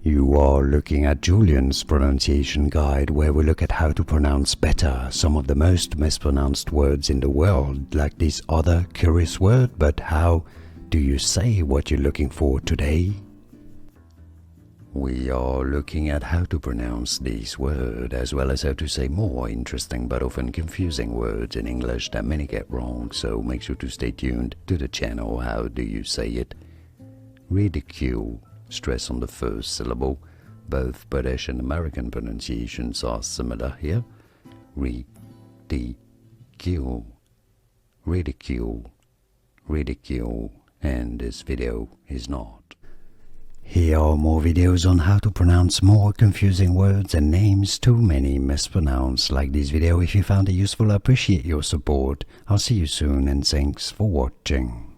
You are looking at Julian's pronunciation guide, where we look at how to pronounce better some of the most mispronounced words in the world, like this other curious word. But how do you say what you're looking for today? We are looking at how to pronounce this word, as well as how to say more interesting but often confusing words in English that many get wrong, so make sure to stay tuned to the channel. How do you say it? Ridicule. Stress on the first syllable. Both British and American pronunciations are similar here. Ridicule. Ridicule. Ridicule. And this video is not. Here are more videos on how to pronounce more confusing words and names too many mispronounced. Like this video if you found it useful. I appreciate your support. I'll see you soon and thanks for watching.